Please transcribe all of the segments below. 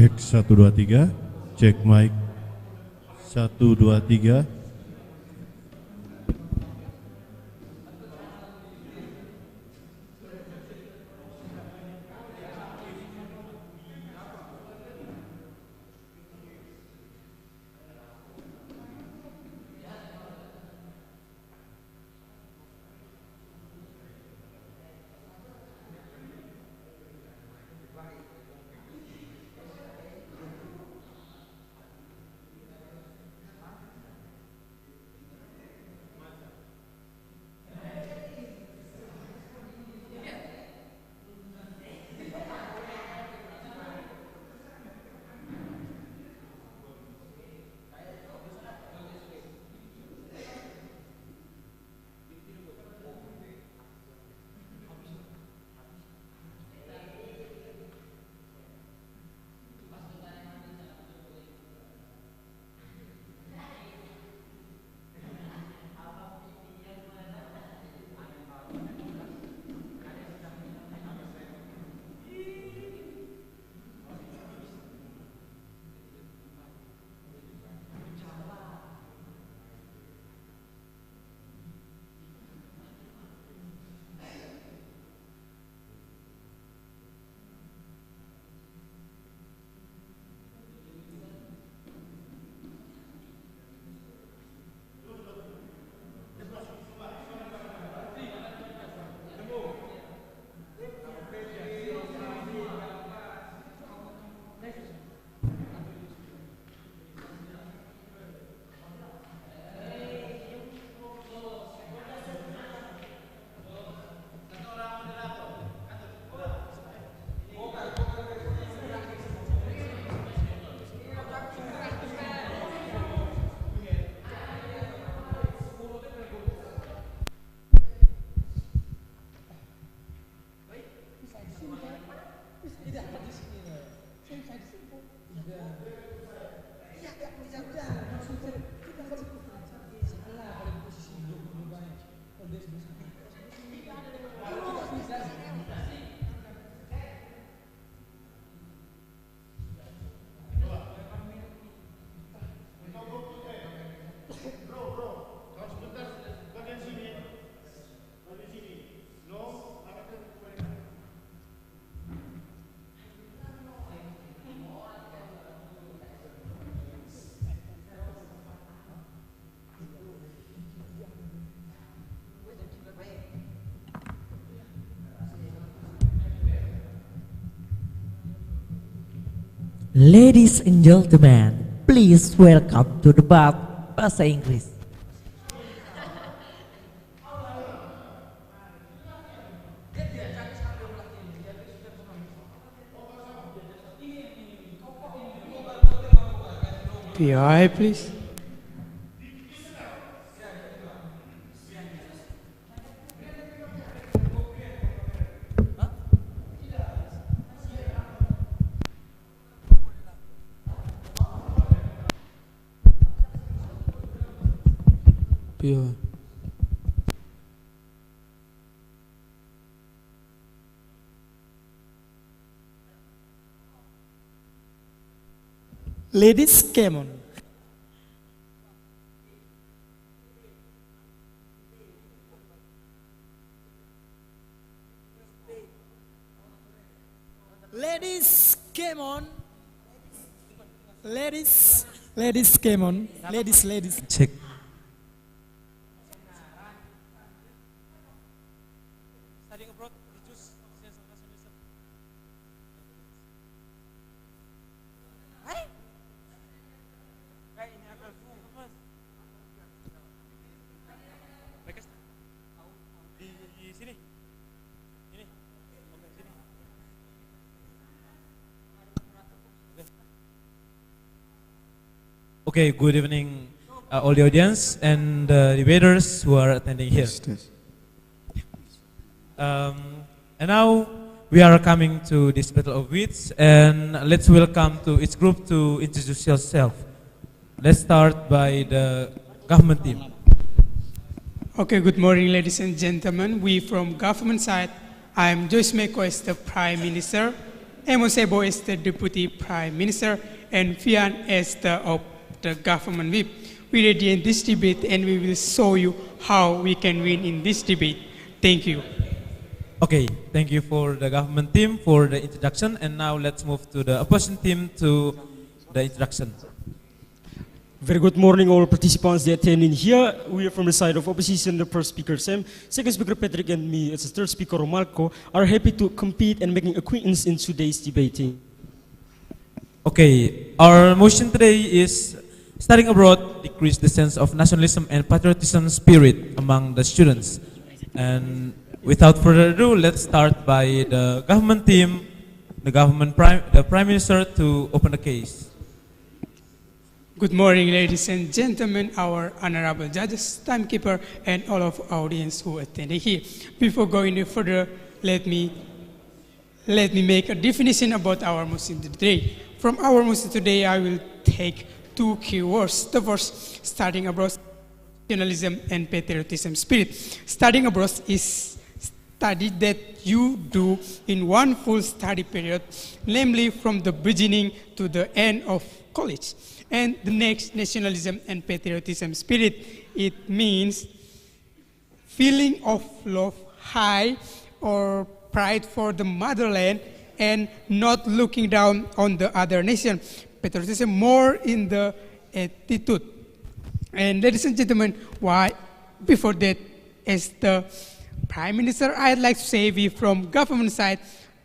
Cek 1 2 3. Cek mic 1 2 3. Ladies and gentlemen, please welcome to debat bahasa Inggris. PI, please. PI. Ladies, come on. Ladies, come on. Ladies, come on. Ladies. Cek. Okay, good evening, all the audience and the debaters who are attending here. And now we are coming to this battle of wits, and let's welcome to each group to introduce yourself. Let's start by the government team. Okay, good morning, ladies and gentlemen. We from government side, I'm Joyce Meko as the Prime Minister. Emosebo as the Deputy Prime Minister, and Fian as the government whip. We ready in this debate, and we will show you how we can win in this debate. Thank you. Okay, thank you for the government team for the introduction, and now let's move to the opposition team to the introduction. Very good morning, all participants that attending here. We are from the side of opposition. The first speaker, Sam, second speaker, Patrick, and me as the third speaker, Romalco, are happy to compete and making acquaintance in today's debating. Okay, our motion today is studying abroad decrease the sense of nationalism and patriotism spirit among the students. And without further ado, let's start by the government team, the Prime Minister to open the case. Good morning, ladies and gentlemen, our honorable judges, timekeeper, and all of our audience who attended here. Before going any further, let me make a definition about our motion today. From our motion today, I will take two key words. The first, studying abroad, nationalism and patriotism spirit. Studying abroad is study that you do in one full study period, namely from the beginning to the end of college. And the next, nationalism and patriotism spirit. It means feeling of love, high or pride for the motherland, and not looking down on the other nation. Patriotism more in the attitude. And ladies and gentlemen, why before that, as the Prime Minister, I'd like to say we from government side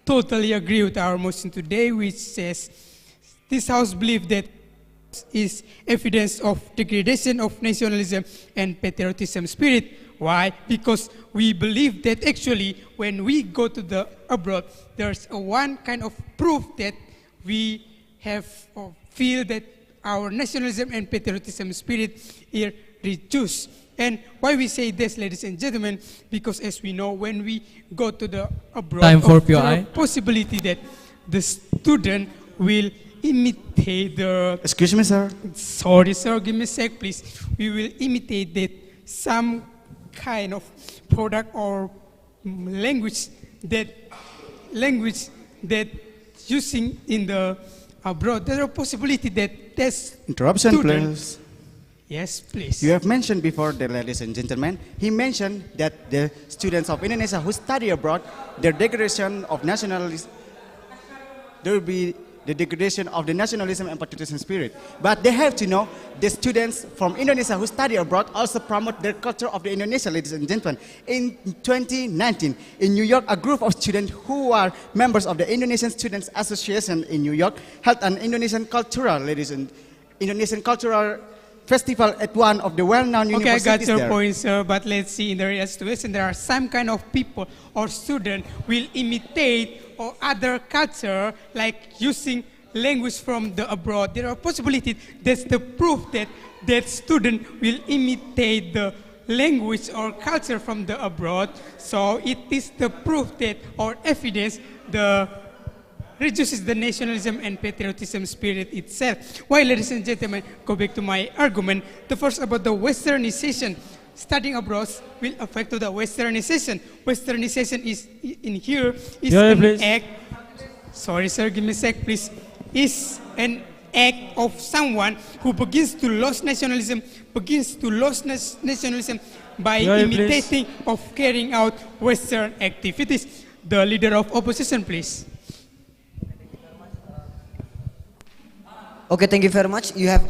totally agree with our motion today, which says this House believes that is evidence of degradation of nationalism and patriotism spirit. Why? Because we believe that actually when we go to the abroad, there's a one kind of proof that we have or feel that our nationalism and patriotism spirit is reduced. And why we say this, ladies and gentlemen, because as we know, when we go to the abroad, Time for there POI. are possibility that the student will imitate the... Excuse me, sir. Sorry, sir, give me a sec, please. We will imitate that some kind of product or language that using in the abroad. There are possibility that this Interruption, student- please. Yes, please. You have mentioned before, the ladies and gentlemen, he mentioned that the students of Indonesia who study abroad, their degradation of nationalism, there will be the degradation of the nationalism and patriotism spirit. But they have to know the students from Indonesia who study abroad also promote the culture of the Indonesia, ladies and gentlemen. In 2019, in New York, a group of students who are members of the Indonesian Students Association in New York held an Indonesian cultural festival at one of the well-known Okay, I universities got your there. point, sir, but let's see in the real situation, there are some kind of people or student will imitate or other culture, like using language from the abroad. There are possibilities, that's the proof that that student will imitate the language or culture from the abroad. So it is the proof that, or evidence, the reduces the nationalism and patriotism spirit itself. Why, ladies and gentlemen, go back to my argument. The first about the westernization. Studying abroad will affect to the westernization. Westernization is in here is Yeah, an please. act. Sorry, sir, give me a sec, please. Is an act of someone who begins to lose nationalism by Yeah, please. imitating of carrying out Western activities. The leader of opposition, please. Okay, thank you very much. You have,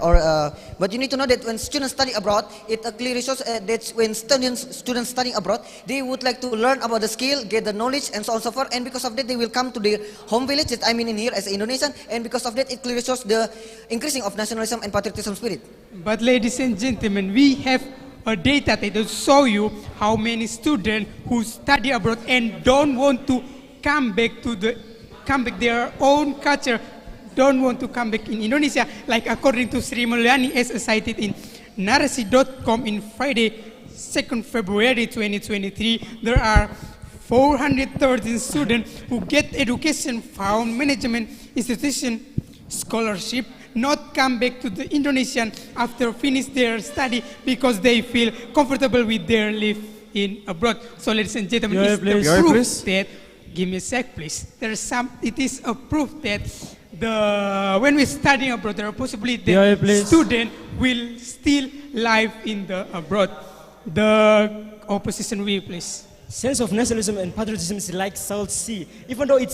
but you need to know that when students study abroad, it clearly shows that when students studying abroad, they would like to learn about the skill, get the knowledge, and so on and so forth. And because of that, they will come to their home village. That I mean in here as an Indonesian. And because of that, it clearly shows the increasing of nationalism and patriotism spirit. But ladies and gentlemen, we have a data that will show you how many students who study abroad and don't want to come back their own culture, don't want to come back in Indonesia, like according to Sri Mulyani as cited in narasi.com in Friday, 2nd February 2023, there are 413 students who get education, found management, institution, scholarship, not come back to the Indonesian after finish their study because they feel comfortable with their life in abroad. So ladies and gentlemen, Yeah, it's the please. Yeah, proof please. that give me a sec, please. It is a proof that when we're studying abroad, there are possibilities Yeah, that please. student will still live in the abroad. The opposition will, please. Sense of nationalism and patriotism is like South Sea. Even though we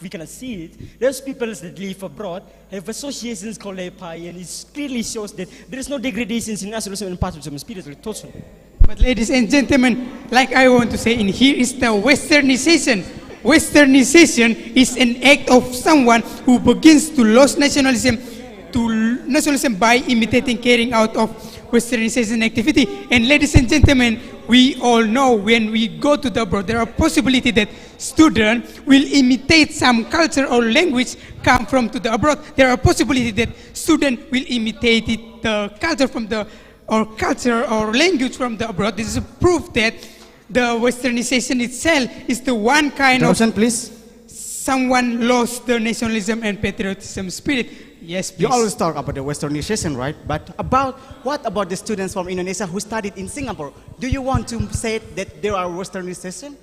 cannot see it, there's people that live abroad have associations called EPI, and it clearly shows that there is no degradation in nationalism and patriotism spiritually totally. But ladies and gentlemen, like I want to say in here is the westernization. Westernization is an act of someone who begins to lose nationalism by imitating carrying out of westernization activity. And ladies and gentlemen, we all know when we go to the abroad, there are possibility that student will imitate some culture or language come from to the abroad. There are possibility that student will imitate the culture from the culture or language from the abroad. This is a proof that the westernization itself is the one kind Interruption, of please. someone lost the nationalism and patriotism spirit. Yes, please. You always talk about the westernization, right? But what about the students from Indonesia who studied in Singapore? Do you want to say that there are westernization?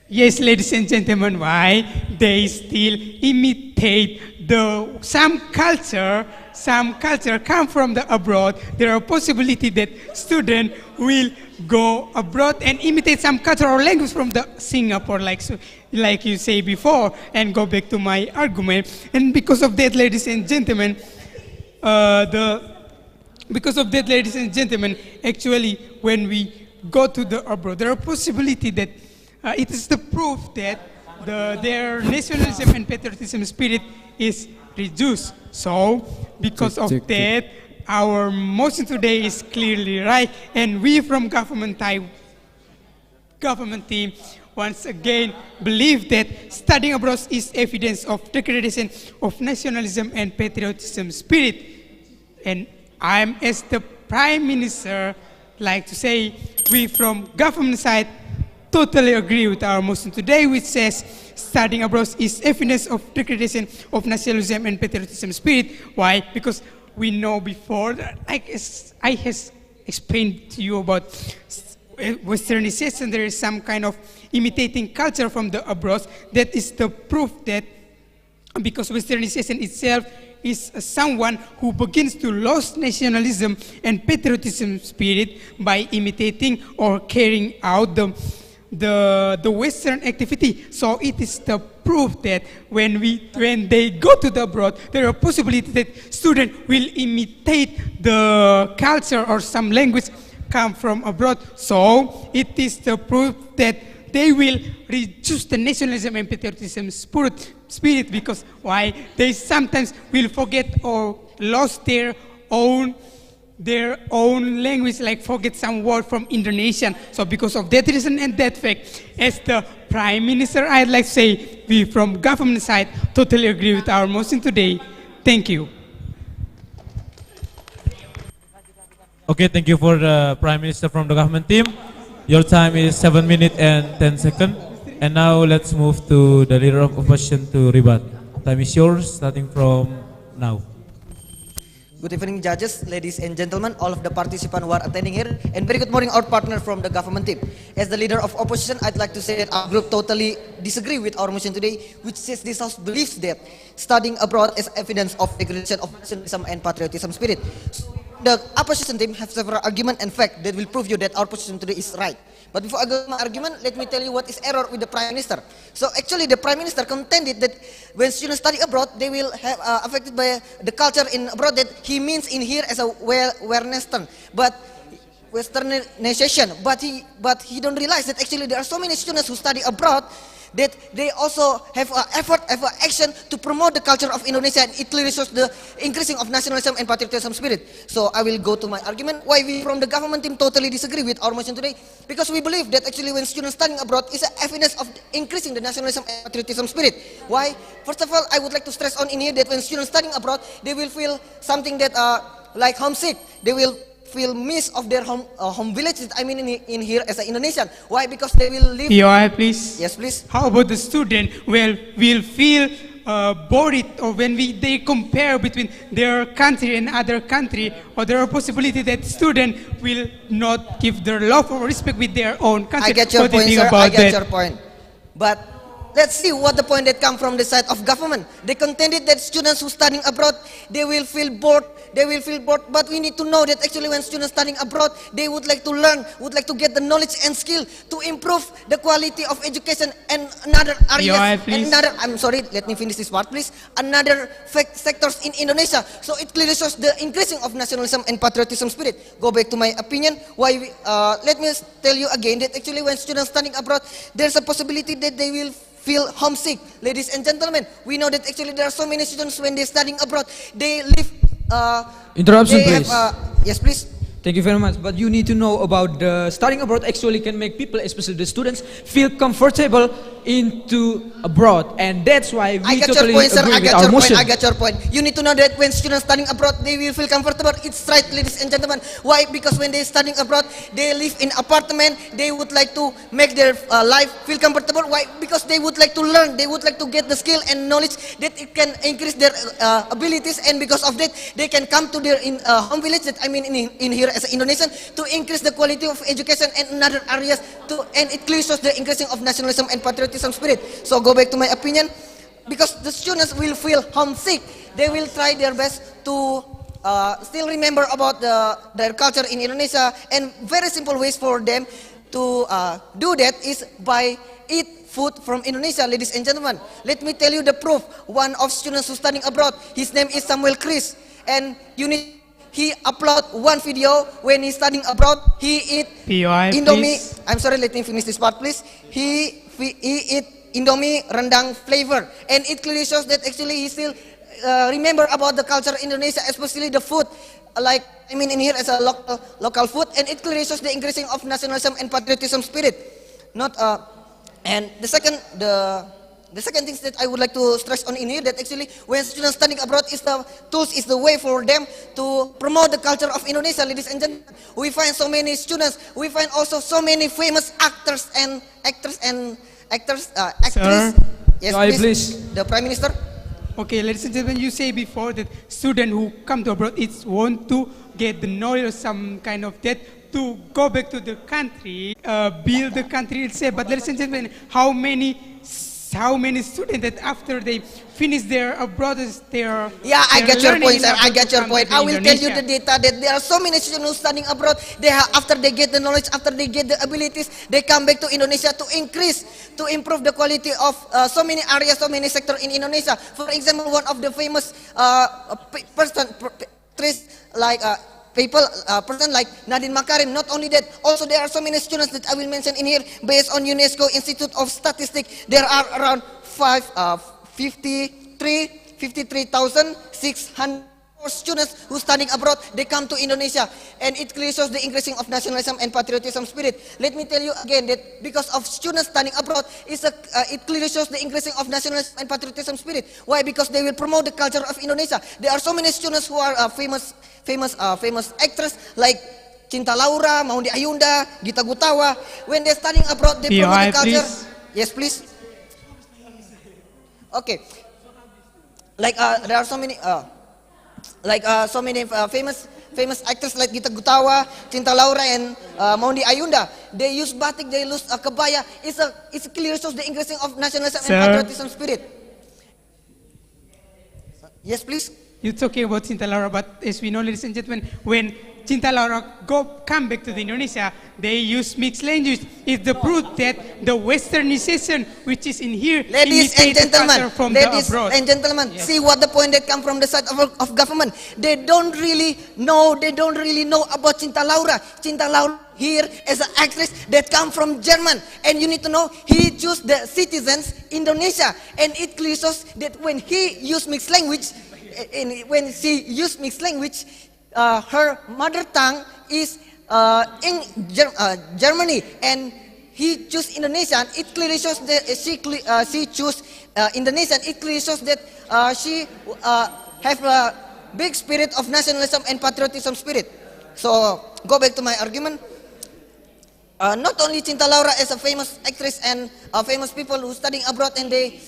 Yes, ladies and gentlemen, why they still imitate some culture come from the abroad. There are possibility that student will go abroad and imitate some culture or language from the Singapore, like you say before, and go back to my argument. And because of that, ladies and gentlemen, actually, when we go to the abroad, there are possibility that it is the proof that their nationalism and patriotism spirit is reduced. So, because of that, our motion today is clearly right, and we from government team once again believe that studying abroad is evidence of degradation of nationalism and patriotism spirit. And I'm, as the Prime Minister, like to say, we from government side totally agree with our motion today, which says studying abroad is evidence of degradation of nationalism and patriotism spirit. Why? Because we know before, I has explained to you about westernization, there is some kind of imitating culture from the abroad. That is the proof that because westernization itself is someone who begins to lose nationalism and patriotism spirit by imitating or carrying out the Western activity. So it is the proof that when they go to the abroad, there are possibility that students will imitate the culture or some language come from abroad. So it is the proof that they will reduce the nationalism and patriotism spirit, because why? They sometimes will forget or lost their own language, like forget some word from Indonesian. So because of that reason and that fact, as the Prime Minister, I'd like to say we from government side totally agree with our motion today. Thank you. Okay, thank you for the Prime Minister from the government team. Your time is 7 minutes and 10 seconds. And now let's move to the leader of opposition to rebut. Time is yours, starting from now. Good evening, judges, ladies and gentlemen, all of the participants who are attending here, and very good morning, our partner from the government team. As the leader of opposition, I'd like to say that our group totally disagree with our motion today, which says this House believes that studying abroad is evidence of degradation of nationalism and patriotism spirit. The opposition team have several arguments and facts that will prove you that our position today is right. But before I go to my argument, let me tell you what is error with the Prime Minister. So actually the Prime Minister contended that when students study abroad, they will have affected by the culture in abroad that he means in here as a Western, but Westernization. But he don't realize that actually there are so many students who study abroad that they also have action to promote the culture of Indonesia, and it clearly shows the increasing of nationalism and patriotism spirit. So I will go to my argument why we from the government team totally disagree with our motion today, because we believe that actually when students studying abroad is evidence of increasing the nationalism and patriotism spirit. Why? First of all, I would like to stress on in here that when students studying abroad, they will feel something that like homesick. They will feel miss of their home village. I mean in here as an Indonesian. Why? Because they will live. POI, please. Yes, please. How about the student will feel board it, or when they compare between their country and other country, or there are possibility that student will not give their love or respect with their own country. I get your What do you point, think sir. I about get that? your point. But let's see what the point that come from the side of government. They contended that students who studying abroad, they will feel bored. They will feel bored. But we need to know that actually when students studying abroad, they would like to learn, would like to get the knowledge and skill to improve the quality of education and another areas. Yeah, And please. another, I'm sorry, let me finish this part, please. Another sectors in Indonesia. So it clearly shows the increasing of nationalism and patriotism spirit. Go back to my opinion. Let me tell you again that actually when students studying abroad, there's a possibility that they will feel homesick. Ladies and gentlemen, we know that actually there are so many students when they're studying abroad, they live. Interruption, they please. Yes, please. Thank you very much. But you need to know about the studying abroad actually can make people, especially the students, feel comfortable into abroad, and that's why I we got totally your point, sir. agree I with got our your point. motion. I got your point. You need to know that when students studying abroad, they will feel comfortable. It's right, ladies and gentlemen. Why? Because when they're studying abroad, they live in apartment. They would like to make their life feel comfortable. Why? Because they would like to learn. They would like to get the skill and knowledge that it can increase their abilities, and because of that, they can come to their home village. That I mean, in here as an Indonesian, to increase the quality of education and in other areas. And it clearly shows the increasing of nationalism and patriotism spirit. So go back to my opinion, because the students will feel homesick. They will try their best to still remember about their culture in Indonesia, and very simple ways for them to do that is by eat food from Indonesia. Ladies and gentlemen, let me tell you the proof. One of students who studying abroad, his name is Samuel Chris, and he upload one video when he's studying abroad. He eat POI, Indomie. please. I'm sorry, let me finish this part, please. He eat Indomie rendang flavor, and it clearly shows that actually he still remember about the culture in Indonesia, especially the food. Like I mean, in here as a local food, and it clearly shows the increasing of nationalism and patriotism spirit. Not and the second thing that I would like to stress on in here, that actually when students studying abroad is the way for them to promote the culture of Indonesia. Ladies and gentlemen, we find so many students, we find also so many famous actors and actresses. Sir? Yes, Sorry, please. please. The Prime Minister. Okay, ladies and gentlemen, you say before that student who come to abroad is want to get the knowledge of some kind of that to go back to the country, build the country itself. But ladies and gentlemen, how many students that after they finish their abroad, their Yeah, I their get your learning point, in sir. I abroad get to your come point. to I will tell you Indonesia. the data that there are so many students who studying abroad. After they get the knowledge, after they get the abilities, they come back to Indonesia to improve the quality of so many areas, so many sectors in Indonesia. For example, one of the famous person like Nadine Makarim. Not only that, also there are so many students that I will mention in here. Based on UNESCO Institute of Statistics, there are around 53,600 students who studying abroad. They come to Indonesia, and it clearly shows the increasing of nationalism and patriotism spirit. Let me tell you again that because of students studying abroad, it clearly shows the increasing of nationalism and patriotism spirit. Why? Because they will promote the culture of Indonesia. There are so many students who are famous actors like Cinta Laura, Maudy Ayunda, Gita Gutawa. When they're studying abroad, they promote POI, the culture. please. Yes, please. Okay. Like there are so many famous actors like Gita Gutawa, Cinta Laura, and Maudy Ayunda. They use batik, they use kebaya. It's clear shows the increasing of nationalism Sir? and patriotism spirit. Yes, please. You're talking about Cinta Laura, but as we know, ladies and gentlemen, when Cinta Laura come back to the Indonesia, they use mixed language. It's the proof that the westernization which is in here Ladies and imitated culture gentlemen, from the abroad. see what the point that come from the side of government. They don't really know about Cinta Laura. Cinta Laura here as an actress that come from German, and you need to know he choose the citizens Indonesia, and it clearly shows that when he use mixed language, her mother tongue is in Germany, and he choose Indonesian. It clearly shows that she choose Indonesian. It clearly shows that she have a big spirit of nationalism and patriotism spirit. So go back to my argument. not only Cinta Laura as a famous actress and famous people who studying abroad and they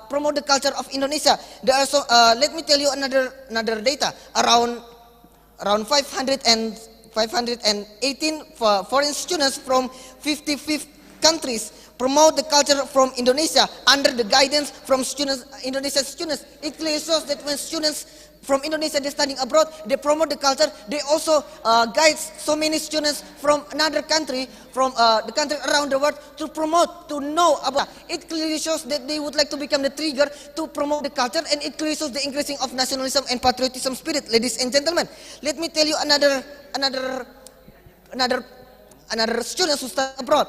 promote the culture of Indonesia. There are also, let me tell you another data, around 518 foreign students from 55 countries promote the culture from Indonesia under the guidance from students, Indonesian students. It clearly shows that when students from Indonesia they studying abroad, they promote the culture. They also guide so many students from another country, from the country around the world to promote, to know about. It clearly shows that they would like to become the trigger to promote the culture, and it clearly shows the increasing of nationalism and patriotism spirit, ladies and gentlemen. Let me tell you another student who study abroad.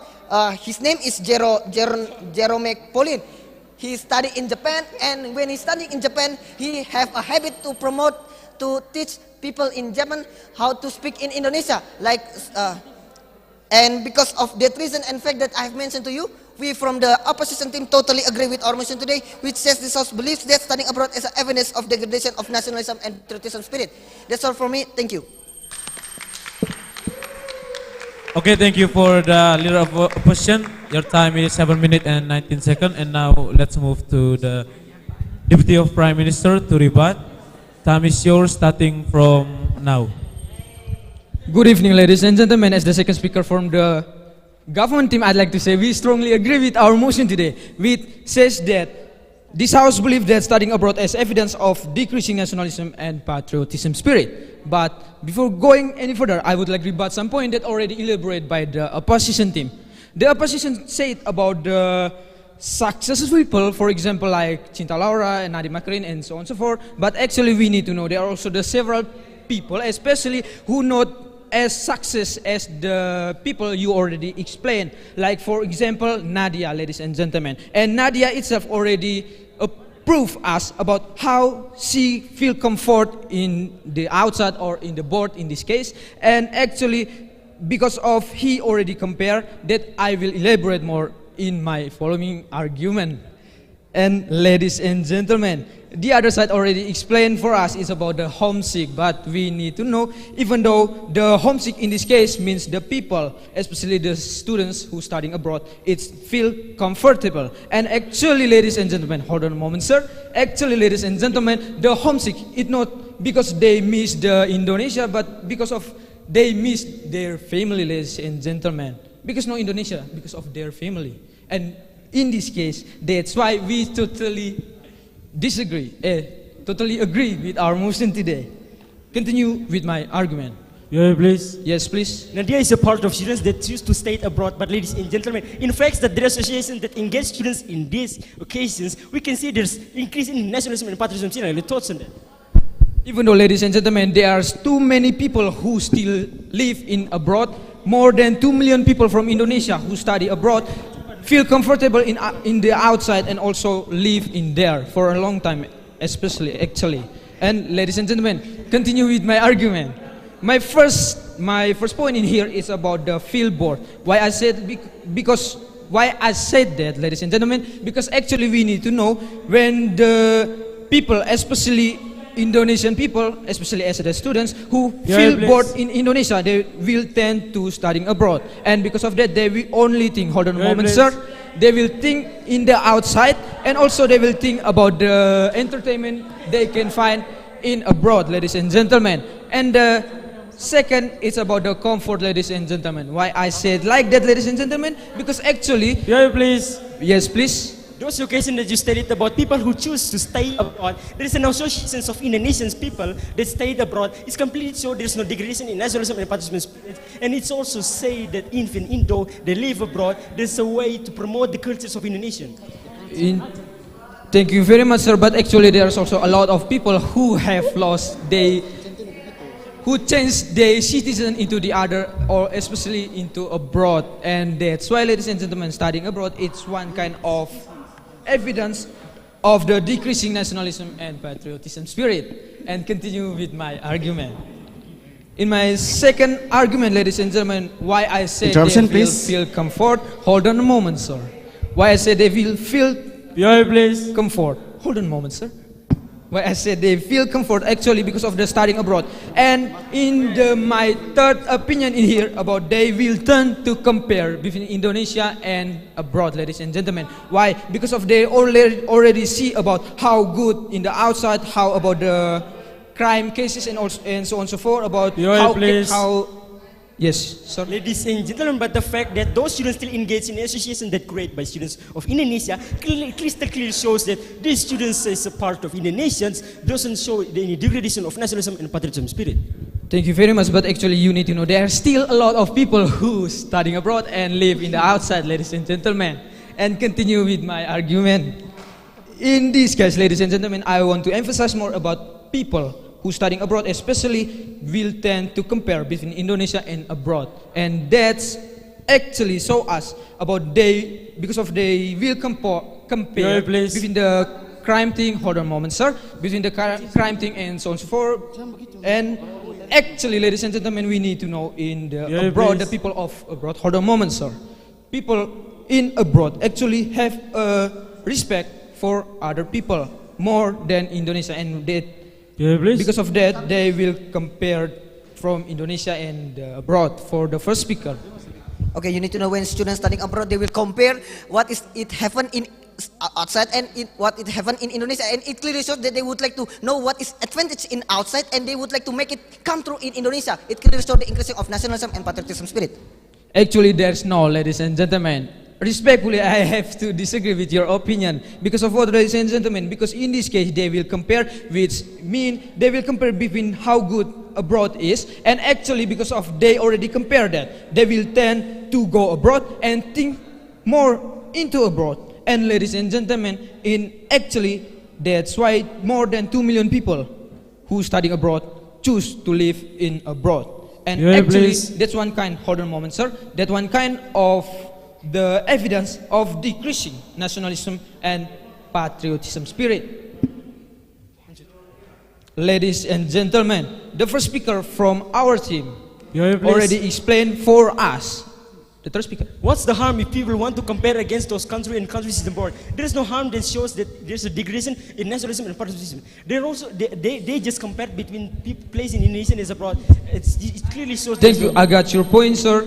His name is Jerome Pauline. He studied in Japan, and when he studied in Japan, he have a habit to promote, to teach people in Japan how to speak in Indonesia. And because of that reason and fact that I have mentioned to you, we from the opposition team totally agree with our motion today, which says this house believes that studying abroad is an evidence of degradation of nationalism and patriotism spirit. That's all for me. Thank you. Okay, thank you for the leader of opposition. Your time is 7 minutes and 19 seconds. And now let's move to the Deputy of Prime Minister to rebut. Time is yours starting from now. Good evening, ladies and gentlemen. As the second speaker from the government team, I'd like to say we strongly agree with our motion today, which says that this House believes that studying abroad is evidence of decreasing nationalism and patriotism spirit. But before going any further, I would like to rebut some point that already elaborated by the opposition team. The opposition said about the successful people, for example, like Cinta Laura and Nadiem Makarim and so on and so forth. But actually, we need to know there are also the several people, especially who not as success as the people you already explained. Like for example, Nadia, ladies and gentlemen. And Nadia itself already prove us about how she feel comfort in the outside or in the board in this case. And actually, because of he already compare, that I will elaborate more in my following argument. And ladies and gentlemen, the other side already explained for us is about the homesick, but we need to know, even though the homesick in this case means the people, especially the students who studying abroad, it's feel comfortable. And actually, ladies and gentlemen, hold on a moment, sir. Actually, ladies and gentlemen, the homesick, it's not because they miss the Indonesia, but because of they miss their family, ladies and gentlemen. Because no Indonesia, because of their family. And in this case, that's why we totally totally agree with our motion today. Continue with my argument. Yeah, please. Yes, please. Nadia is a part of students that choose to stay abroad, but ladies and gentlemen, in fact, that the association that engage students in these occasions, we can see there's increase in nationalism and patriotism. Any thoughts on that? Even though, ladies and gentlemen, there are too many people who still live in abroad, more than 2 million people from Indonesia who study abroad, feel comfortable in the outside and also live in there for a long time, especially actually. And ladies and gentlemen, continue with my argument. My first point in here is about the field board. Why I said that, ladies and gentlemen, because actually we need to know when the people, especially Indonesian people, especially as the students who feel bored in Indonesia, they will tend to studying abroad. And because of that, they will only think, hold on a moment, sir. They will think in the outside, and also they will think about the entertainment they can find in abroad, ladies and gentlemen. And the second is about the comfort, ladies and gentlemen. Why I said like that, ladies and gentlemen? Because actually... Yeah, please. Yes, please. Those occasions that you stated about people who choose to stay abroad, there is an association of Indonesian people that stayed abroad. It's completely so there's no degradation in nationalism and patriotism spirit. And it's also say that even though they live abroad, there's a way to promote the cultures of Indonesian. Thank you very much, sir. But actually, there's also a lot of people who have lost who changed their citizen into the other, or especially into abroad. And that's why, ladies and gentlemen, studying abroad, it's one kind of evidence of the decreasing nationalism and patriotism spirit. And continue with my argument. In my second argument, ladies and gentlemen, why I say they will feel comfort. Hold on a moment, sir. Why I say they will feel comfort. Hold on a moment, sir. Why I said they feel comfort actually because of the studying abroad. And in my third opinion in here about they will turn to compare between Indonesia and abroad, ladies and gentlemen. Why? Because of they already see about how good in the outside, how about the crime cases and also and so on and so forth about how. Yes, sir. Ladies and gentlemen, but the fact that those students still engage in association that created by students of Indonesia crystal clearly shows that these students as a part of Indonesians doesn't show any degradation of nationalism and patriotism spirit. Thank you very much, but actually you need to know there are still a lot of people who studying abroad and live in the outside, ladies and gentlemen. And continue with my argument. In this case, ladies and gentlemen, I want to emphasize more about people who studying abroad especially will tend to compare between Indonesia and abroad. And that's actually show us about they, because of they will compare between the crime thing, hold on a moment sir, between the crime thing and so on and so forth. And actually, ladies and gentlemen, we need to know in the abroad, the people of abroad, hold on a moment sir, people in abroad actually have respect for other people more than Indonesia, and they because of that, they will compare from Indonesia and abroad. For the first speaker. Okay, you need to know when students studying abroad, they will compare what is it happen in outside and what it happen in Indonesia, and it clearly shows that they would like to know what is advantage in outside, and they would like to make it come true in Indonesia. It clearly shows the increasing of nationalism and patriotism spirit. Actually, there's no, ladies and gentlemen. Respectfully, I have to disagree with your opinion. Because of what, ladies and gentlemen? Because in this case, they will compare, which mean they will compare between how good abroad is, and actually because of they already compare that, they will tend to go abroad and think more into abroad. And ladies and gentlemen, actually that's why more than 2 million people who study abroad choose to live in abroad. And actually, that's one kind. Hold on a moment, sir. That one kind of the evidence of decreasing nationalism and patriotism spirit. Ladies and gentlemen, the first speaker from our team already explained for us. The third speaker. What's the harm if people want to compare against those countries and countries abroad? There is no harm that shows that there's a degradation in nationalism and patriotism. They just compare between people placed in Indonesia and abroad. It clearly shows. Thank you. I got your point, sir.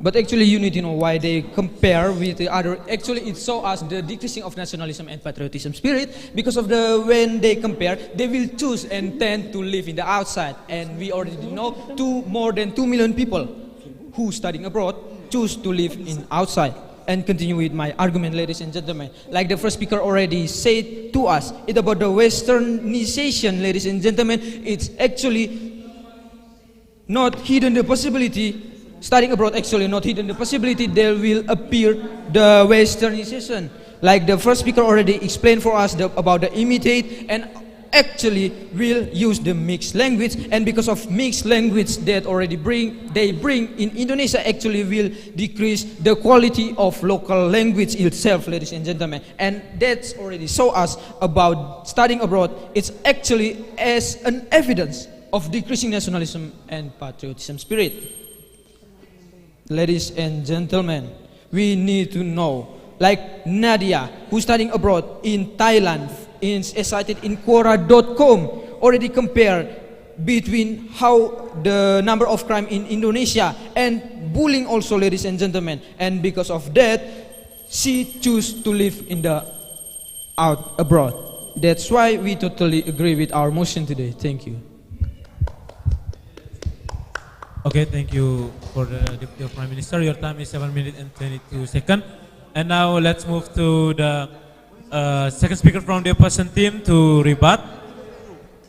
But actually, you need to know why they compare with the other. Actually, it shows us the decreasing of nationalism and patriotism spirit. Because of when they compare, they will choose and tend to live in the outside. And we already know more than 2 million people who studying abroad choose to live in outside. And continue with my argument, ladies and gentlemen. Like the first speaker already said to us, it's about the westernization, ladies and gentlemen. It's actually not hidden the possibility. Studying abroad actually not hidden the possibility there will appear the westernization. Like the first speaker already explained for us about the imitate, and actually will use the mixed language, and because of mixed language that already bring in Indonesia actually will decrease the quality of local language itself, ladies and gentlemen. And that's already show us about studying abroad. It's actually as an evidence of decreasing nationalism and patriotism spirit. Ladies and gentlemen, we need to know, like Nadia, who's studying abroad in Thailand, is cited in Quora.com, already compare between how the number of crime in Indonesia and bullying also, ladies and gentlemen. And because of that, she choose to live in the abroad. That's why we totally agree with our motion today. Thank you. Okay, thank you for the Deputy Prime Minister. Your time is 7 minutes and 22 seconds. And now let's move to the second speaker from the opposition team to rebut.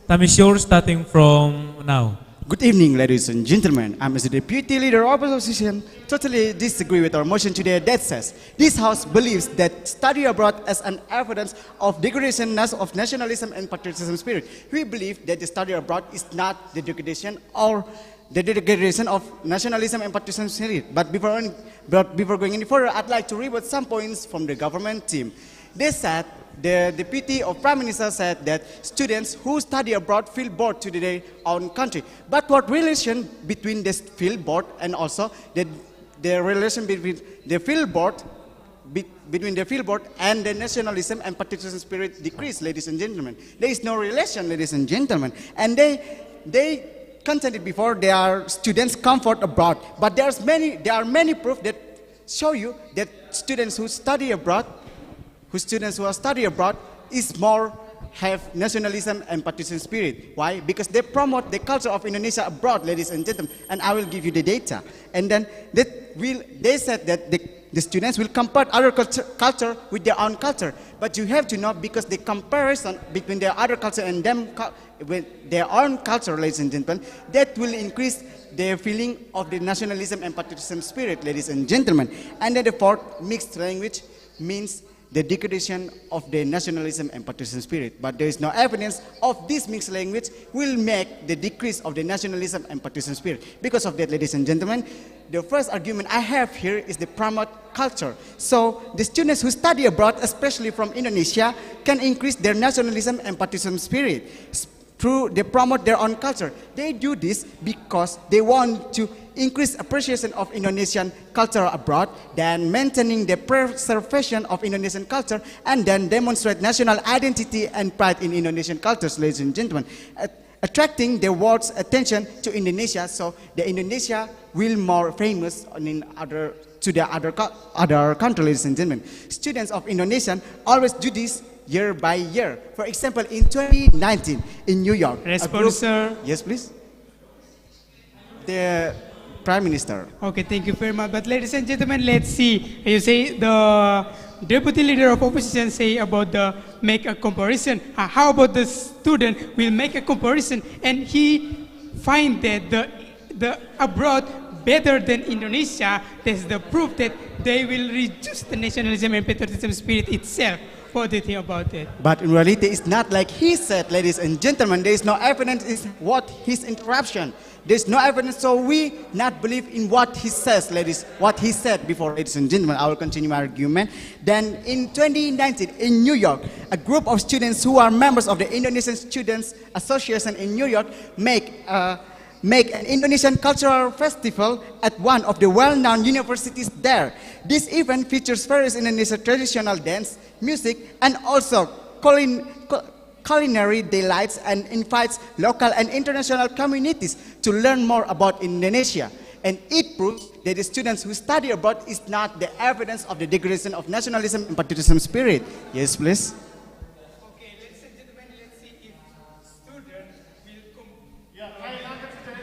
Time is yours, starting from now. Good evening, ladies and gentlemen. I'm as the Deputy Leader of Opposition, totally disagree with our motion today that says this House believes that study abroad as an evidence of degradation of nationalism and patriotism spirit. We believe that the study abroad is not the degradation or the degradation of nationalism and patriotism spirit. But before going any further, I'd like to rebut some points from the government team. They said, the Deputy of Prime Minister said that students who study abroad feel bored to their own country. But what relation between this feel bored and also the relation between the feel bored between the field board and the nationalism and patriotism spirit decrease, ladies and gentlemen. There is no relation, ladies and gentlemen. And they contended before their students comfort abroad. But there are many proof that show you that students who study abroad, is more have nationalism and patriotism spirit. Why? Because they promote the culture of Indonesia abroad, ladies and gentlemen. And I will give you the data. And then they said that the students will compare other culture with their own culture. But you have to know, because the comparison between their other culture and them with their own culture, ladies and gentlemen, that will increase their feeling of the nationalism and patriotism spirit, ladies and gentlemen. And then the fourth, mixed language, means the degradation of the nationalism and patriotism spirit. But there is no evidence of this mixed language will make the decrease of the nationalism and patriotism spirit. Because of that, ladies and gentlemen, the first argument I have here is the promote culture. So the students who study abroad, especially from Indonesia, can increase their nationalism and patriotism spirit through they promote their own culture. They do this because they want to increase appreciation of Indonesian culture abroad, then maintaining the preservation of Indonesian culture, and then demonstrate national identity and pride in Indonesian cultures, ladies and gentlemen, attracting the world's attention to Indonesia, so the Indonesia will more famous to the other countries, ladies and gentlemen. Students of Indonesian always do this year by year. For example, in 2019 in New York. Response, sir. Yes, please. The Prime Minister. Okay, thank you very much. But ladies and gentlemen, let's see. You say the deputy leader of opposition say about the make a comparison. How about the student will make a comparison and he find that the abroad better than Indonesia? That's the proof that they will reduce the nationalism and patriotism spirit itself. What do you think about it? But in reality, it's not like he said, ladies and gentlemen. There is no evidence in what his interruption. There's no evidence, so we not believe in what he says, ladies. What he said before, ladies and gentlemen. I will continue my argument. Then in 2019 in New York, a group of students who are members of the Indonesian Students Association in New York make an Indonesian cultural festival at one of the well-known universities there. This event features various Indonesian traditional dance, music, and also culinary delights, and invites local and international communities to learn more about Indonesia. And it proves that the students who study abroad is not the evidence of the degradation of nationalism and patriotism spirit. Yes, please. Okay, ladies and gentlemen, let's see if students will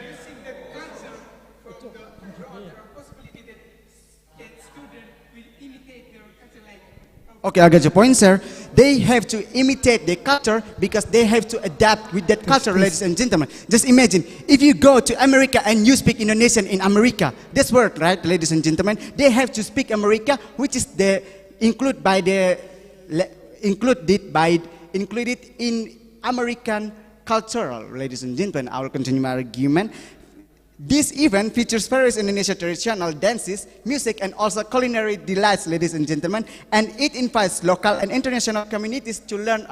using the culture from the abroad. There are possibility that students will imitate their culture like. Okay, I got your point, sir. They have to imitate the culture because they have to adapt with that culture, ladies and gentlemen. Just imagine, if you go to America and you speak Indonesian in America, that's word, right, ladies and gentlemen? They have to speak America, which is included in American cultural, ladies and gentlemen. I will continue my argument. This event features various Indonesian traditional dances, music, and also culinary delights, ladies and gentlemen. And it invites local and international communities to learn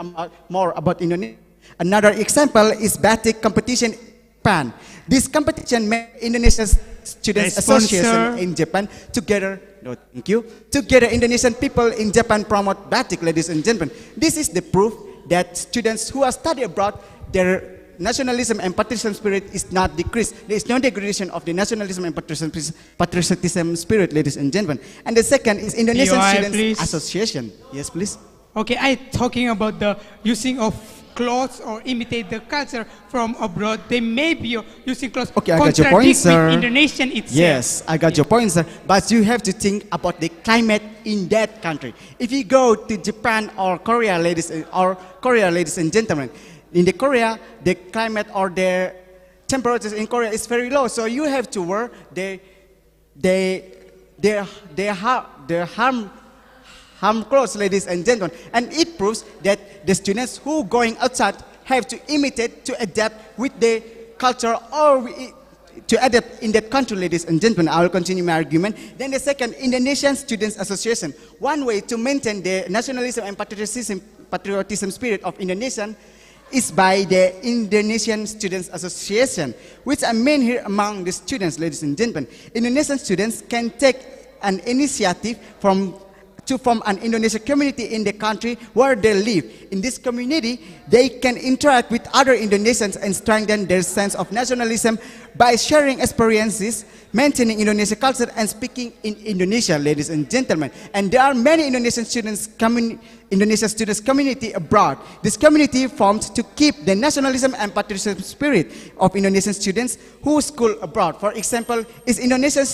more about Indonesia. Another example is batik competition in Japan. This competition made Indonesian Students Association in Japan together. No, thank you. Together, Indonesian people in Japan promote batik, ladies and gentlemen. This is the proof that students who are study abroad, their nationalism and patriotism spirit is not decreased. There is no degradation of the nationalism and patriotism spirit, ladies and gentlemen. And the second is Indonesian Students Association. Yes, please. Okay, I talking about the using of clothes or imitate the culture from abroad. They may be using clothes. Okay, I got your point, sir. With Indonesian itself. Yes, I got your point, sir. But you have to think about the climate in that country. If you go to Japan or Korea, ladies and gentlemen, in the Korea, the climate or the temperatures in Korea is very low, so you have to wear the harm clothes, ladies and gentlemen. And it proves that the students who going outside have to imitate, to adapt with the culture or to adapt in that country, ladies and gentlemen. I will continue my argument. Then the second, Indonesian Students Association. One way to maintain the nationalism and patriotism spirit of Indonesian is by the Indonesian Students Association, which I mean here among the students, ladies and gentlemen. Indonesian students can take an initiative to form an Indonesian community in the country where they live. In this community, they can interact with other Indonesians and strengthen their sense of nationalism by sharing experiences, maintaining Indonesian culture, and speaking in Indonesia, ladies and gentlemen. And there are many Indonesian students community abroad. This community formed to keep the nationalism and patriotism spirit of Indonesian students who school abroad. For example, is Indonesia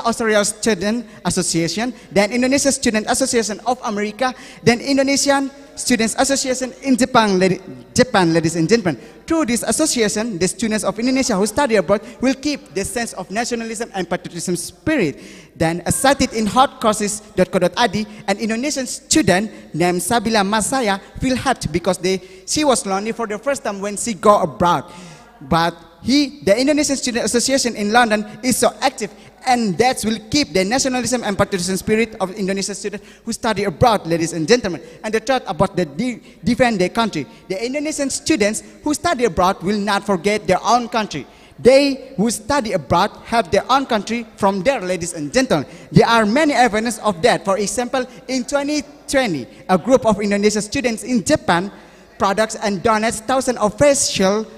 Australia Student Association, then Indonesia Student Association of America, then Indonesian Students Association in Japan, ladies and gentlemen. Through this association, the students of Indonesia who study abroad will keep the sense of nationalism and patriotism spirit. Then, as cited in hotcourses.co.id, an Indonesian student named Sabila Masaya feel happy because she was lonely for the first time when she go abroad. But the Indonesian Student Association in London is so active, and that will keep the nationalism and patriotism spirit of Indonesian students who study abroad, ladies and gentlemen. And the third about defend their country. The Indonesian students who study abroad will not forget their own country. They who study abroad have their own country from there, ladies and gentlemen. There are many evidence of that. For example, in 2020, a group of Indonesian students in Japan products and donates thousands of face shields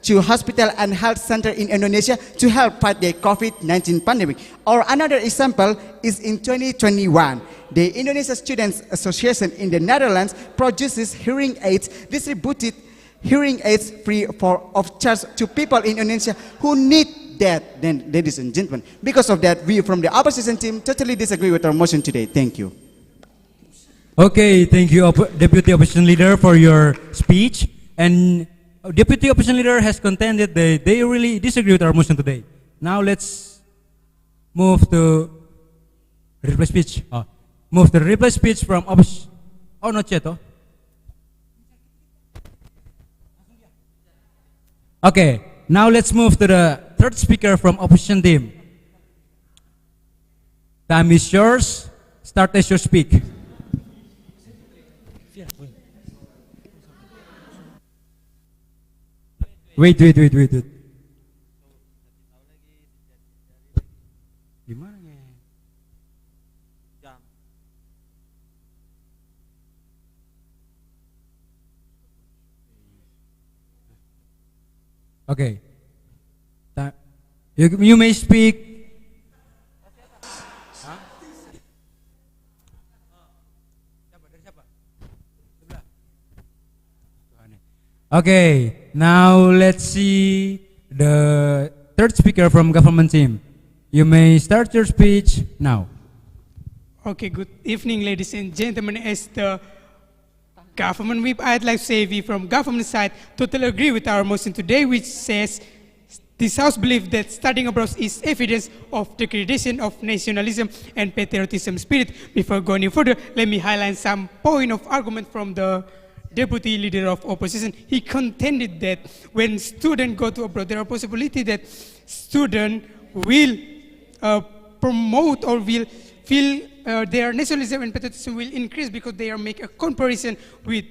to hospital and health center in Indonesia to help fight the COVID-19 pandemic. Or another example is in 2021, the Indonesia Students Association in the Netherlands produces hearing aids, distributed hearing aids free of charge to people in Indonesia who need that. Then, ladies and gentlemen, because of that, we from the opposition team totally disagree with our motion today. Thank you. Okay, thank you, Deputy Opposition Leader, for your speech. And Deputy Opposition Leader has contended that they really disagree with our motion today. Now let's move to reply speech. Move to reply speech from opposition. Oh, not yet. Oh. Okay, now let's move to the third speaker from opposition team. Time is yours. Start as you speak. Wait. Gimana ya? Okay. You may speak. Okay, now let's see the third speaker from government team. You may start your speech now. Okay, good evening, ladies and gentlemen. As the government whip, I'd like to say we from government side totally agree with our motion today, which says this House believes that studying abroad is evidence of degradation of nationalism and patriotism spirit. Before going any further, let me highlight some point of argument from the Deputy Leader of Opposition. He contended that when students go to abroad, there are possibility that students will promote or will feel their nationalism and patriotism will increase because they are make a comparison with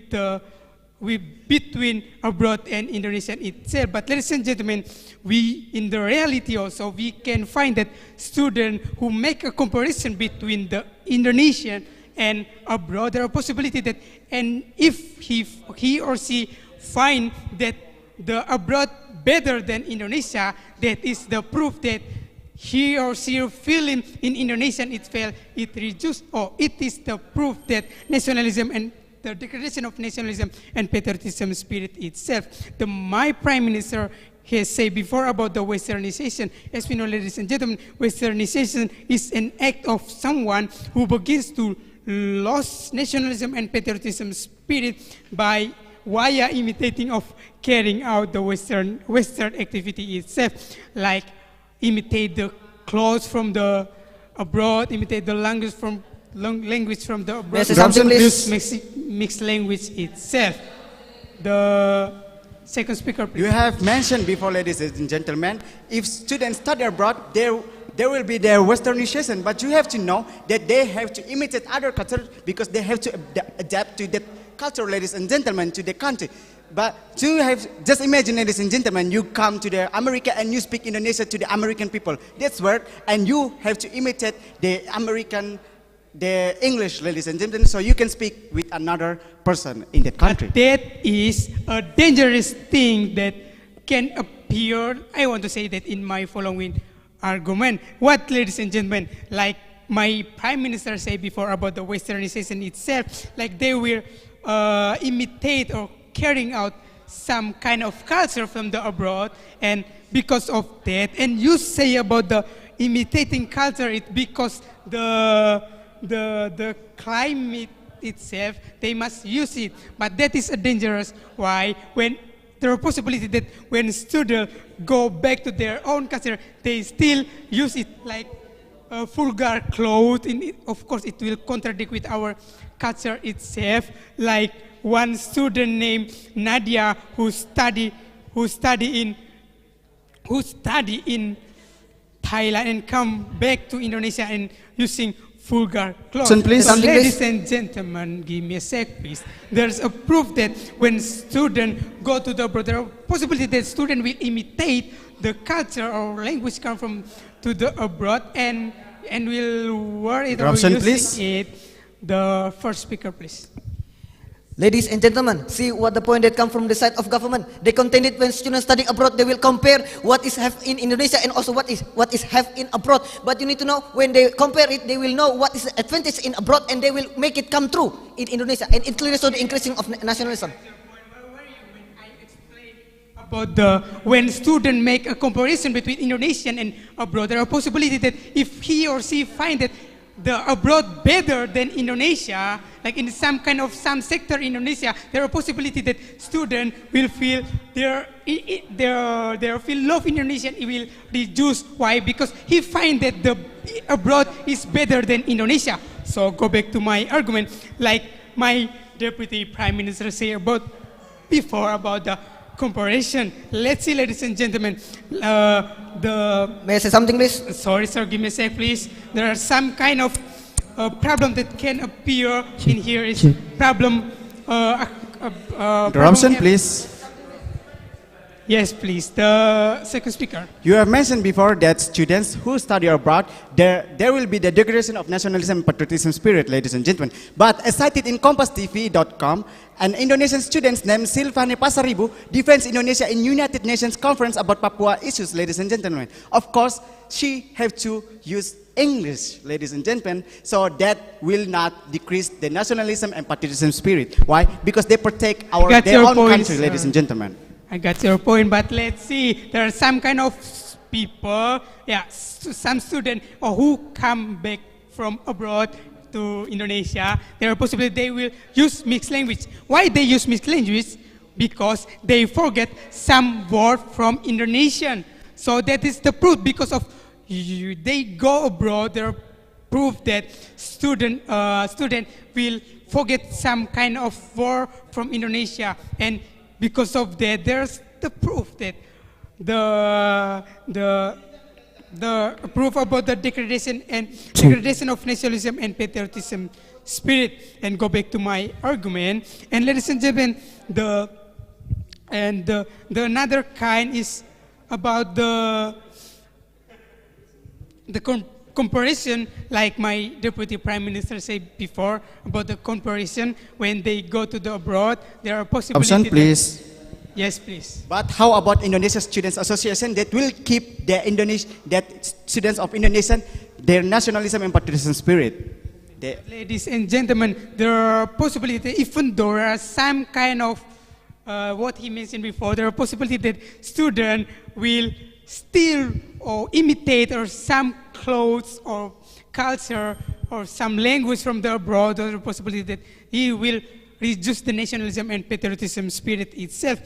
between abroad and Indonesia itself. But ladies and gentlemen, we in the reality also we can find that students who make a comparison between the Indonesian and abroad, there are possibility that, and if he or she find that the abroad better than Indonesia, that is the proof that he or she feeling in Indonesian it reduced, or it is the proof that nationalism and the degradation of nationalism and patriotism spirit itself. My Prime Minister has said before about the westernization. As we know, ladies and gentlemen, westernization is an act of someone who begins to lose nationalism and patriotism spirit by via imitating of carrying out the Western activity itself, like imitate the clothes from the abroad, imitate the language from the abroad, mixed language itself. The second speaker, please. You have mentioned before, ladies and gentlemen, if students study abroad, there will be their westernization, but you have to know that they have to imitate other culture because they have to adapt to that culture, ladies and gentlemen, to the country. But you have, just imagine, ladies and gentlemen, you come to the America and you speak Indonesia to the American people. That's weird, and you have to imitate the American the English, ladies and gentlemen, so you can speak with another person in that country. That is a dangerous thing that can appear. I want to say that in my following argument. What, ladies and gentlemen, like my Prime Minister said before about the westernization itself, like they will imitate or carrying out some kind of culture from the abroad, and because of that, and you say about the imitating culture, it because the climate itself, they must use it, but that is a dangerous. Why? When there are possibility that when students go back to their own culture, they still use it like vulgar clothes. Of course, it will contradict with our culture itself. Like one student named Nadia who study in Thailand and come back to Indonesia and using vulgar clothes. Please. So, ladies and gentlemen, give me a sec, please. There's a proof that when students go to the abroad, there are possibility that students will imitate the culture or language come from to the abroad and will wear it or Interruption, using please. it. The first speaker, please. Ladies and gentlemen, see what the point that come from the side of government. They contain it when students studying abroad, they will compare what is have in Indonesia and also what is have in abroad. But you need to know, when they compare it, they will know what is the advantage in abroad and they will make it come true in Indonesia. And it clearly shows the increasing of nationalism. About when students make a comparison between Indonesian and abroad, there are possibility that if he or she find that the abroad better than Indonesia, like in some sector in Indonesia, there are possibility that student will feel their feel love Indonesian, it will reduce. Why? Because he find that the abroad is better than Indonesia. So go back to my argument, like my Deputy Prime Minister say about before about the comparison. Let's see, ladies and gentlemen, May I say something, please? Sorry, sir, give me a sec, please. There are some kind of problem that can appear in here. Is problem. Interruption, please. Yes, please. The second speaker. You have mentioned before that students who study abroad, there will be the degradation of nationalism and patriotism spirit, ladies and gentlemen. But as cited in CompasTV.com, an Indonesian student named Silvani Pasaribu defends Indonesia in United Nations conference about Papua issues, ladies and gentlemen. Of course, she have to use English, ladies and gentlemen, so that will not decrease the nationalism and patriotism spirit. Why? Because they protect their own country, ladies and gentlemen. I got your point, but let's see. There are some kind of people, some students who come back from abroad to Indonesia. There are possibility they will use mixed language. Why they use mixed language? Because they forget some word from Indonesian. So that is the proof. Because of they go abroad, there are proof that student will forget some kind of word from Indonesia, and because of that, there's the proof that the proof about the degradation of nationalism and patriotism spirit. And go back to my argument. And ladies and gentlemen, the another kind is about the comparison, like my Deputy Prime Minister said before about the comparison when they go to the abroad, there are possibilities. Option, please. Yes, please. But how about Indonesia Students Association that will keep students of Indonesia their nationalism and patriotism spirit? Ladies and gentlemen, there are possibilities, even though there are some kind of what he mentioned before, there are possibilities that students will steal or imitate or some clothes or culture or some language from the abroad, or the possibility that he will reduce the nationalism and patriotism spirit itself.